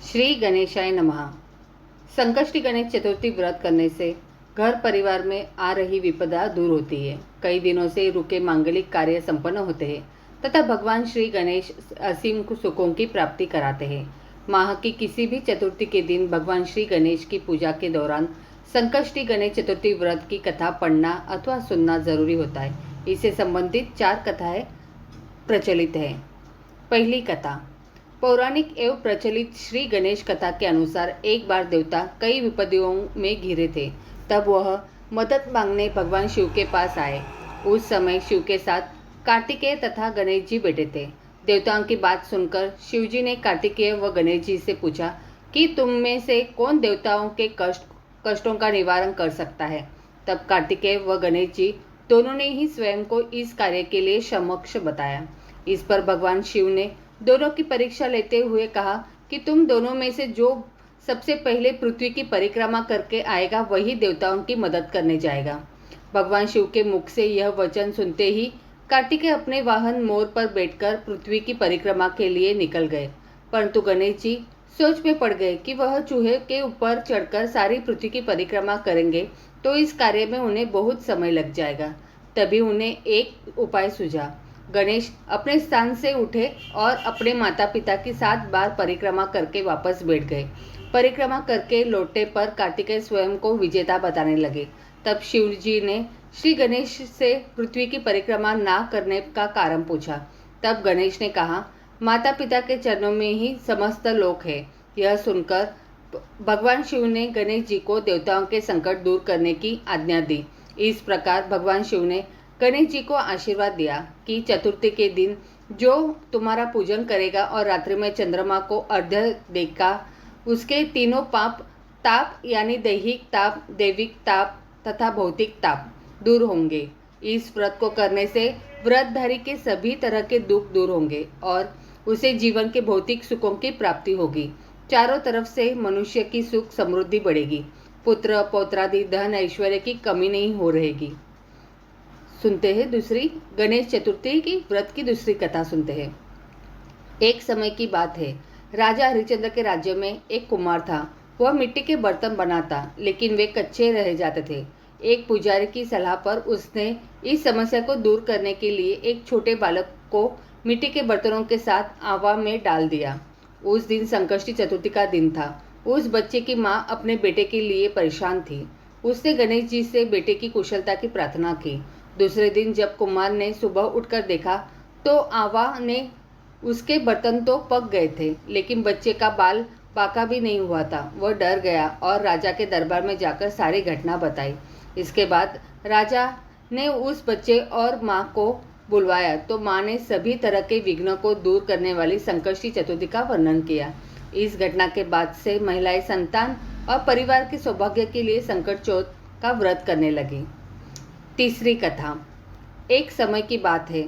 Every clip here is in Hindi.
श्री गणेशाय नमः। संकष्टी गणेश चतुर्थी व्रत करने से घर परिवार में आ रही विपदा दूर होती है। कई दिनों से रुके मांगलिक कार्य संपन्न होते हैं तथा भगवान श्री गणेश असीम सुखों की प्राप्ति कराते हैं। माह की किसी भी चतुर्थी के दिन भगवान श्री गणेश की पूजा के दौरान संकष्टी गणेश चतुर्थी व्रत की कथा पढ़ना अथवा सुनना जरूरी होता है। इससे संबंधित 4 कथाएं प्रचलित हैं। पहली कथा। पौराणिक एवं प्रचलित श्री गणेश कथा के अनुसार एक बार देवता कई विपत्तियों में घिरे थे। तब वह मदद मांगने भगवान शिव के पास आए। उस समय शिव के साथ कार्तिकेय तथा गणेश जी बैठे थे। देवताओं की बात सुनकर शिव जी ने कार्तिकेय व गणेश जी से पूछा कि तुम में से कौन देवताओं के कष्टों का निवारण कर सकता है। तब कार्तिकेय व गणेश जी दोनों ने ही स्वयं को इस कार्य के लिए समक्ष बताया। इस पर भगवान शिव ने दोनों की परीक्षा लेते हुए कहा कि तुम दोनों में से जो सबसे पहले पृथ्वी की परिक्रमा करके आएगा वही देवताओं की मदद करने जाएगा। भगवान शिव के मुख से यह वचन सुनते ही कार्तिकेय अपने वाहन मोर पर बैठकर पृथ्वी की परिक्रमा के लिए निकल गए। परंतु गणेश जी सोच में पड़ गए कि वह चूहे के ऊपर चढ़कर सारी पृथ्वी की परिक्रमा करेंगे तो इस कार्य में उन्हें बहुत समय लग जाएगा। तभी उन्हें एक उपाय सूझा। गणेश अपने स्थान से उठे और अपने माता पिता की 7 बार परिक्रमा करके वापस बैठ गए। परिक्रमा करके लौटने पर कार्तिकेय स्वयं को विजेता बताने लगे। तब शिव जी ने श्री गणेश से पृथ्वी की परिक्रमा ना करने का कारण पूछा। तब गणेश ने कहा, माता पिता के चरणों में ही समस्त लोक है। यह सुनकर भगवान शिव ने गणेश जी को देवताओं के संकट दूर करने की आज्ञा दी। इस प्रकार भगवान शिव ने गणेश जी को आशीर्वाद दिया कि चतुर्थी के दिन जो तुम्हारा पूजन करेगा और रात्रि में चंद्रमा को अर्घ्य देगा उसके तीनों पाप ताप यानी दैहिक ताप, दैविक ताप तथा भौतिक ताप दूर होंगे। इस व्रत को करने से व्रतधारी के सभी तरह के दुख दूर होंगे और उसे जीवन के भौतिक सुखों की प्राप्ति होगी। चारों तरफ से मनुष्य की सुख समृद्धि बढ़ेगी। पुत्र पौत्रादि धन ऐश्वर्य की कमी नहीं हो रहेगी। सुनते हैं दूसरी गणेश चतुर्थी की व्रत की दूसरी कथा सुनते हैं। एक समय की बात है। राजा हरिश्चंद्र के राज्य में एक कुम्हार था। वह मिट्टी के बर्तन बनाता लेकिन वे कच्चे रह जाते थे। एक पुजारी की सलाह पर उसने इस समस्या को दूर करने के लिए एक छोटे बालक को मिट्टी के बर्तनों के साथ आवा में डाल दिया। उस दिन संकष्टी चतुर्थी का दिन था। उस बच्चे की माँ अपने बेटे के लिए परेशान थी। उसने गणेश जी से बेटे की कुशलता की प्रार्थना की। दूसरे दिन जब कुमार ने सुबह उठकर देखा तो आवा ने उसके बर्तन तो पक गए थे लेकिन बच्चे का बाल बाका भी नहीं हुआ था। वह डर गया और राजा के दरबार में जाकर सारी घटना बताई। इसके बाद राजा ने उस बच्चे और माँ को बुलवाया तो माँ ने सभी तरह के विघ्नों को दूर करने वाली संकष्टी चतुर्थी का वर्णन किया। इस घटना के बाद से महिलाएं संतान और परिवार के सौभाग्य के लिए संकट चौथ का व्रत करने लगी। तीसरी कथा। एक समय की बात है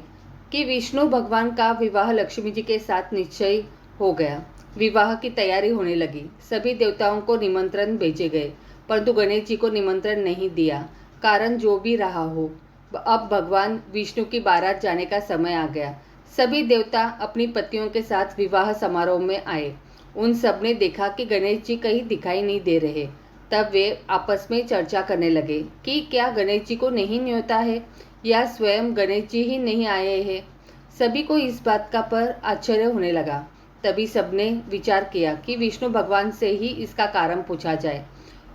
कि विष्णु भगवान का विवाह लक्ष्मी जी के साथ निश्चय हो गया। विवाह की तैयारी होने लगी। सभी देवताओं को निमंत्रण भेजे गए परंतु गणेश जी को निमंत्रण नहीं दिया। कारण जो भी रहा हो, अब भगवान विष्णु की बारात जाने का समय आ गया। सभी देवता अपनी पत्नियों के साथ विवाह समारोह में आए। उन सब ने देखा कि गणेश जी कहीं दिखाई नहीं दे रहे। तब वे आपस में चर्चा करने लगे कि क्या गणेश जी को नहीं न्योता है या स्वयं गणेश जी ही नहीं आए हैं। सभी को इस बात का पर आश्चर्य होने लगा। तभी सबने विचार किया कि विष्णु भगवान से ही इसका कारण पूछा जाए।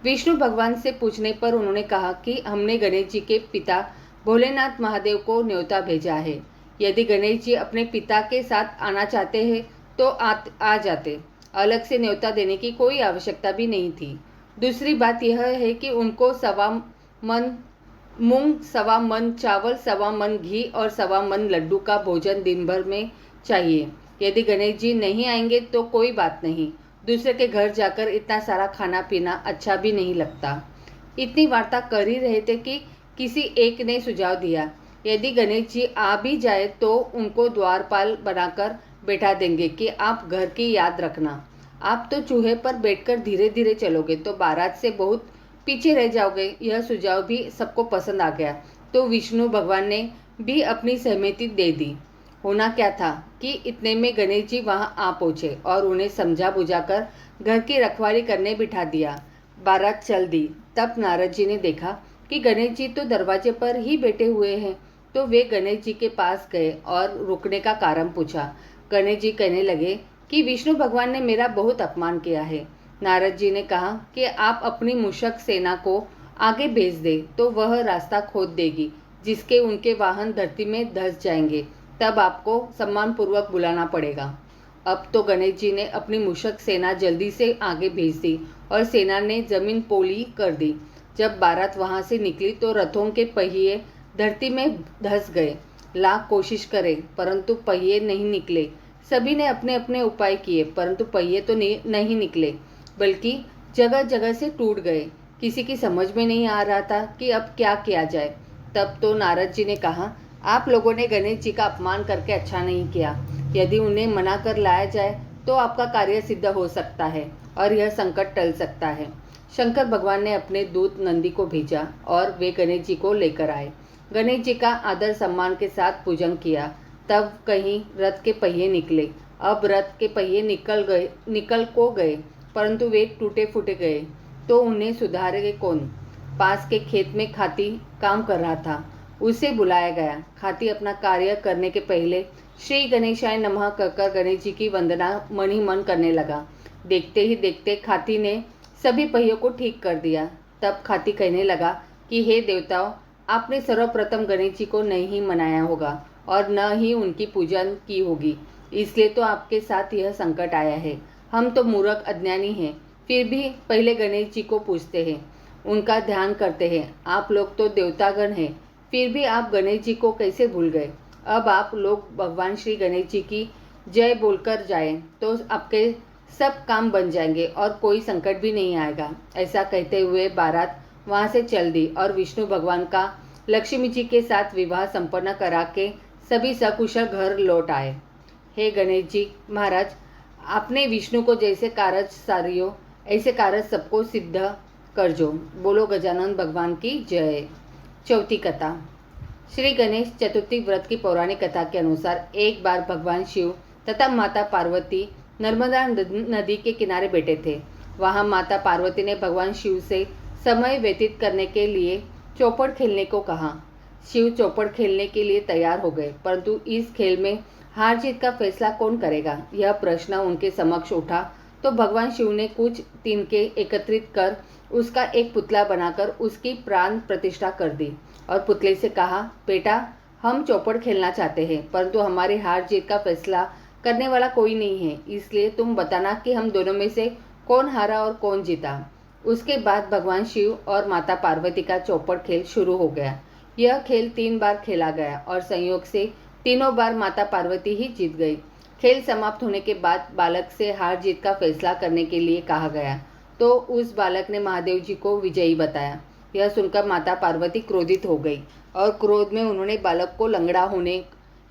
विष्णु भगवान से पूछने पर उन्होंने कहा कि हमने गणेश जी के पिता भोलेनाथ महादेव को न्योता भेजा है। यदि गणेश जी अपने पिता के साथ आना चाहते हैं तो आ जाते। अलग से न्योता देने की कोई आवश्यकता भी नहीं थी। दूसरी बात यह है कि उनको 1.25 मन मूंग, 1.25 मन चावल, 1.25 मन घी और 1.25 मन लड्डू का भोजन दिन भर में चाहिए। यदि गणेश जी नहीं आएंगे तो कोई बात नहीं, दूसरे के घर जाकर इतना सारा खाना पीना अच्छा भी नहीं लगता। इतनी वार्ता कर ही रहे थे कि किसी एक ने सुझाव दिया, यदि गणेश जी आ भी जाए तो उनको द्वारपाल बनाकर बैठा देंगे कि आप घर की याद रखना। आप तो चूहे पर बैठकर धीरे धीरे चलोगे तो बारात से बहुत पीछे रह जाओगे। यह सुझाव भी सबको पसंद आ गया तो विष्णु भगवान ने भी अपनी सहमति दे दी। होना क्या था कि इतने में गणेश जी वहां आ पहुंचे और उन्हें समझा बुझाकर घर की रखवाली करने बिठा दिया। बारात चल दी। तब नारद जी ने देखा कि गणेश जी तो दरवाजे पर ही बैठे हुए हैं। तो वे गणेश जी के पास गए और रुकने का कारण पूछा। गणेश जी कहने लगे कि विष्णु भगवान ने मेरा बहुत अपमान किया है। नारद जी ने कहा कि आप अपनी मूषक सेना को आगे भेज दे तो वह रास्ता खोद देगी, जिसके उनके वाहन धरती में धंस जाएंगे। तब आपको सम्मानपूर्वक बुलाना पड़ेगा। अब तो गणेश जी ने अपनी मूषक सेना जल्दी से आगे भेज दी और सेना ने जमीन पोली कर दी। जब बारात वहां से निकली तो रथों के पहिए धरती में धंस गए। लाख कोशिश करे परंतु पहिए नहीं निकले। सभी ने अपने अपने उपाय किए परंतु पहिए तो नहीं निकले, बल्कि जगह जगह से टूट गए। किसी की समझ में नहीं आ रहा था कि अब क्या किया जाए। तब तो नारद जी ने कहा, आप लोगों ने गणेश जी का अपमान करके अच्छा नहीं किया। यदि उन्हें मना कर लाया जाए तो आपका कार्य सिद्ध हो सकता है और यह संकट टल सकता है। शंकर भगवान ने अपने दूत नंदी को भेजा और वे गणेश जी को लेकर आए। गणेश जी का आदर सम्मान के साथ पूजन किया। तब कहीं रथ के पहिए निकले। अब रथ के पहिए निकल को गए, परंतु वे टूटे फूटे गए तो उन्हें सुधारे कौन। पास के खेत में खाती काम कर रहा था, उसे बुलाया गया। खाती अपना कार्य करने के पहले श्री गणेशाय नमः कहकर गणेश जी की वंदना मन ही मन करने लगा। देखते ही देखते खाती ने सभी पहियों को ठीक कर दिया। तब खाती कहने लगा कि हे देवताओं, आपने सर्वप्रथम गणेश जी को नहीं मनाया होगा और न ही उनकी पूजन की होगी, इसलिए तो आपके साथ यह संकट आया है। हम तो मूर्ख अज्ञानी हैं, फिर भी पहले गणेश जी को पूजते हैं, उनका ध्यान करते हैं। आप लोग तो देवतागण हैं, फिर भी आप गणेश जी को कैसे भूल गए। अब आप लोग भगवान श्री गणेश जी की जय बोलकर जाएं तो आपके सब काम बन जाएंगे और कोई संकट भी नहीं आएगा। ऐसा कहते हुए बारात वहां से चल दी और विष्णु भगवान का लक्ष्मी जी के साथ विवाह संपन्न करा के सभी सकुशल घर लौट आए। हे गणेश जी महाराज, आपने विष्णु को जैसे कारज सारियो ऐसे कारज सबको सिद्ध कर जो। बोलो गजानन भगवान की जय। चौथी कथा। श्री गणेश चतुर्थी व्रत की पौराणिक कथा के अनुसार एक बार भगवान शिव तथा माता पार्वती नर्मदा नदी के किनारे बैठे थे। वहां माता पार्वती ने भगवान शिव से समय व्यतीत करने के लिए चौपड़ खेलने को कहा। शिव चौपड़ खेलने के लिए तैयार हो गए, परंतु इस खेल में हार जीत का फैसला कौन करेगा, यह प्रश्न उनके समक्ष उठा। तो भगवान शिव ने कुछ तिनके एकत्रित कर उसका एक पुतला बनाकर उसकी प्राण प्रतिष्ठा कर दी और पुतले से कहा, बेटा, हम चौपड़ खेलना चाहते हैं, परंतु हमारी हार जीत का फैसला करने वाला कोई नहीं है, इसलिए तुम बताना कि हम दोनों में से कौन हारा और कौन जीता। उसके बाद भगवान शिव और माता पार्वती का चौपड़ खेल शुरू हो गया। यह खेल 3 बार खेला गया और संयोग से तीनों बार माता पार्वती ही जीत गई। खेल समाप्त होने के बाद बालक से हार जीत का फैसला करने के लिए कहा गया, तो उस बालक ने महादेव जी को विजयी बताया। यह सुनकर माता पार्वती क्रोधित हो गई और क्रोध में उन्होंने बालक को लंगड़ा होने,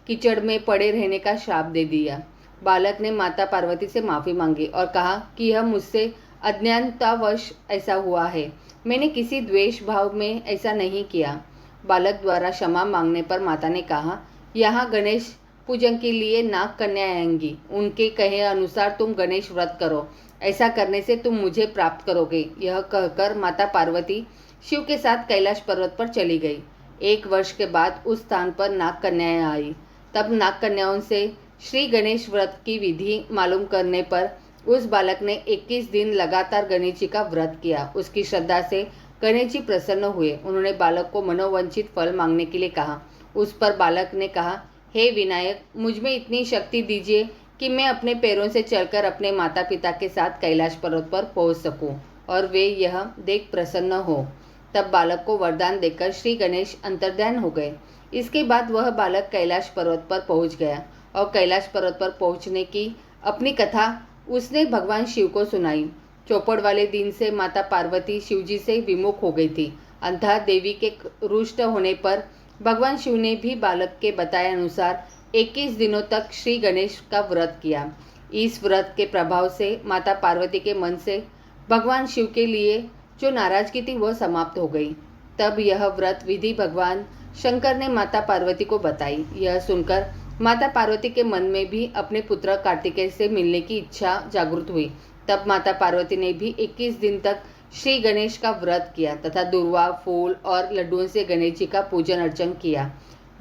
कीचड़ में पड़े रहने का श्राप दे दिया। बालक ने माता पार्वती से माफ़ी मांगी और कहा कि यह मुझसे अज्ञानतावश ऐसा हुआ है, मैंने किसी द्वेष भाव में ऐसा नहीं किया। बालक द्वारा क्षमा मांगने पर माता ने कहा, यहाँ गणेश पूजन के लिए नाग कन्या आएंगी, उनके कहे अनुसार तुम गणेश व्रत करो, ऐसा करने से तुम मुझे प्राप्त करोगे। यह कहकर माता पार्वती शिव के साथ कैलाश पर्वत पर चली गई। 1 वर्ष के बाद उस स्थान पर नाग कन्याएं आई। तब नाग कन्याओं से श्री गणेश व्रत की विधि मालूम करने पर उस बालक ने 21 दिन लगातार गणेश जी का व्रत किया। उसकी श्रद्धा से गणेश जी प्रसन्न हुए। उन्होंने बालक को मनोवांछित फल मांगने के लिए कहा। उस पर बालक ने कहा, हे विनायक, मुझ में इतनी शक्ति दीजिए कि मैं अपने पैरों से चलकर अपने माता पिता के साथ कैलाश पर्वत पर पहुंच सकूं और वे यह देख प्रसन्न हो। तब बालक को वरदान देकर श्री गणेश अंतर्ध्यान हो गए। इसके बाद वह बालक कैलाश पर्वत पर पहुंच गया और कैलाश पर्वत पर पहुंचने की अपनी कथा उसने भगवान शिव को सुनाई। चौपड़ वाले दिन से माता पार्वती शिवजी से विमुख हो गई थी। अतः देवी के रुष्ट होने पर भगवान शिव ने भी बालक के बताए अनुसार 21 दिनों तक श्री गणेश का व्रत किया। इस व्रत के प्रभाव से माता पार्वती के मन से भगवान शिव के लिए जो नाराजगी थी वह समाप्त हो गई। तब यह व्रत विधि भगवान शंकर ने माता पार्वती को बताई। यह सुनकर माता पार्वती के मन में भी अपने पुत्र कार्तिकेय से मिलने की इच्छा जागृत हुई। तब माता पार्वती ने भी 21 दिन तक श्री गणेश का व्रत किया तथा दुर्वा, फूल और लड्डुओं से गणेश जी का पूजन अर्चन किया।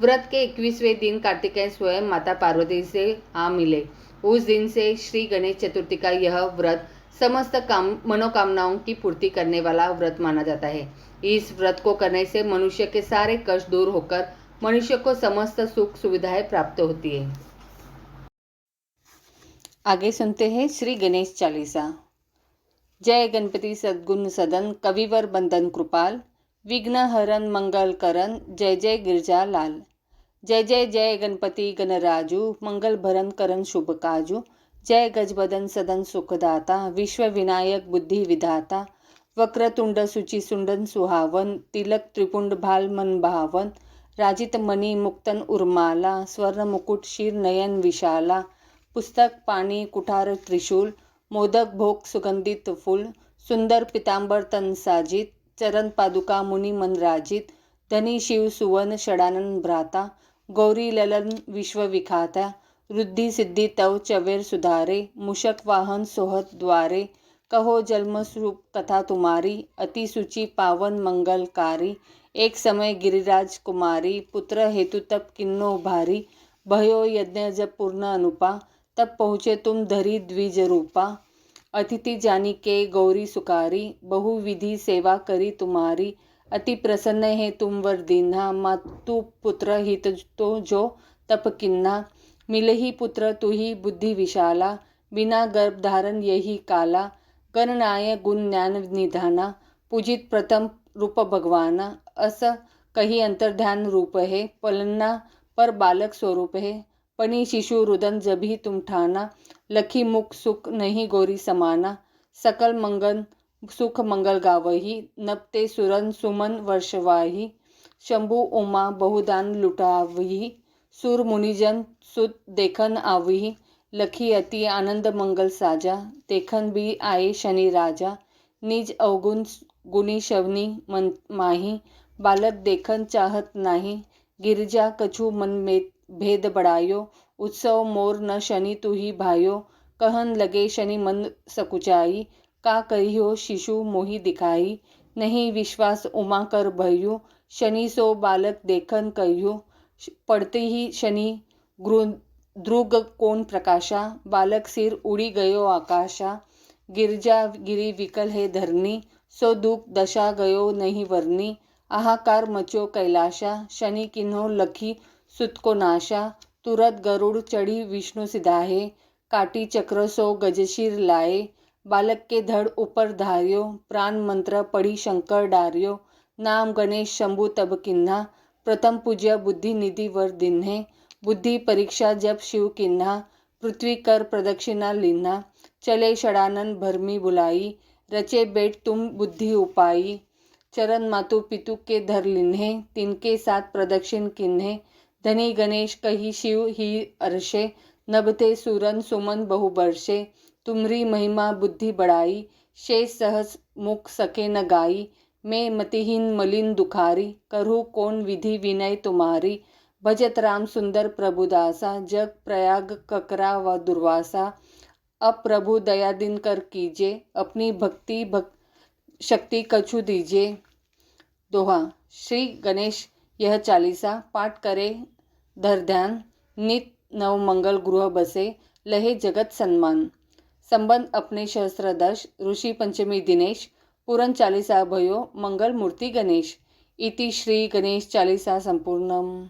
व्रत के 21वें दिन कार्तिकेय स्वयं माता पार्वती से आ मिले। उस दिन से श्री गणेश चतुर्थी का यह व्रत समस्त मनोकामनाओं की पूर्ति करने वाला व्रत माना जाता है। इस व्रत को करने से मनुष्य के सारे कष्ट दूर होकर मनुष्य को समस्त सुख सुविधाएं प्राप्त होती है। आगे सुनते हैं श्री गणेश चालीसा। जय गणपति सद्गुण सदन, कविवर बंदन कृपाल, विघ्न हरन मंगल करन, जय जय गिरजा लाल। जय जय जय गणपति गणराजू, मंगल भरन करन शुभ काजू। जय गजबदन सदन सुखदाता, विश्व विनायक बुद्धि विधाता। वक्रतुंड सुचि सुंडन सुहावन, तिलक त्रिपुंड भाल मन भावन। राजित मणि मुक्तन उर्माला, स्वर्ण मुकुट शीर नयन विशाला। पुस्तक पाणी कुठार त्रिशूल, मोदक भोग सुगंधित फूल। सुंदर पितांबर तन साजित, चरण पादुका मुनि मन राजित। धनी शिव सुवन षडानन भ्राता, गौरी ललन विश्व विखाता। रुद्धि सिद्धि तव चवेर सुधारे, मूषक वाहन सोहत द्वारे। कहो जन्म स्वरूप कथा तुम्हारी, अति सुचि पावन मंगलकारी। एक समय गिरिराज कुमारी, पुत्र हेतु तप किन्नो भारी। भयो यज्ञ जब पूर्ण अनुपा, तब पहुँचे तुम धरी द्विज रूपा। अतिथि जानी के गौरी सुकारी, बहु विधि सेवा करी तुम्हारी। अति प्रसन्न है तुम वर दीन्हा, मातु पुत्र हित तो जो तप किन्हा। मिले ही पुत्र तु ही बुद्धि विशाला, बिना गर्भ धारण यही काला। गणनाय गुण ज्ञान निधाना, पूजित प्रथम रूप भगवाना। अस कही अंतर्ध्यान रूप है, पलना पर बालक स्वरूप है। पनी शिशु रुदन जभी तुम ठाना, लखी मुख सुख नहीं गौरी समाना। सकल मंगल सुख मंगल गावही, नपते सुरन सुमन वर्षवाही। शंभु उमा बहुदान लुटावही, सुर मुनिजन सुत देखन आवही। लखी अति आनंद मंगल साजा, देखन भी आए शनि राजा। निज अवगुण गुणी शवनी मन माही, बालक देखन चाहत नाही। गिरिजा कछु मन में भेद बढ़ायो, उत्सव मोर न शनि तू ही भायो। कहन लगे शनि मन सकुचाई, का कहियो शिशु मोहि दिखाई। नहीं विश्वास उमा कर भयु, शनि सो बालक देखन कहियो। पढ़ते ही शनि ध्रुग कोण प्रकाशा, बालक सिर उड़ी गयो आकाशा। गिरजा गिरी विकल है धरनी, सो दुख दशा गयो नहीं वरनी। आहाकार मचो कैलाशा, शनि किन्हो लखी सुत को नाशा। तुरत गरुड़ चढ़ी विष्णु सिधाहे, काटी चक्र सो गजशीर लाए। बालक के धड़ ऊपर धार्यो, प्राण मंत्र पढ़ी शंकर डार्यो। नाम गणेश शंभु तब किन्हा, प्रथम पूज्य बुद्धि निधि वर दिन्हे। बुद्धि परीक्षा जब शिव किन्हा, पृथ्वी कर प्रदक्षिणा लिन्हा। चले षडानन भरमी बुलाई, रचे बेट तुम बुद्धि उपाई। चरण मातु पितु के धर लिन्हे, तिनके साथ प्रदक्षिण किन्हे। धनी गणेश कही शिव ही अर्षे, नभते सुरन सुमन बहु बरसे। तुमरी महिमा बुद्धि बढ़ाई, शेष सहस मुख सके न गाई। मैं मतिहीन मलिन दुखारी, करहु कौन विधि विनय तुम्हारी। भजत राम सुंदर प्रभुदासा, जग प्रयाग ककरा व दुर्वासा। अब प्रभु दया दिन कर कीजे, अपनी भक्ति शक्ति कछु दीजे। दोहा। श्री गणेश यह चालीसा पाठ करे धर ध्यान, नित नव मंगल गृह बसे, लहे जगत सम्मान। संबंध अपने सहस्रदश, ऋषि पंचमी दिनेश, पुरन चालीसा भयो, मंगल मूर्ति गणेश। इति श्री गणेश चालीसा संपूर्णम।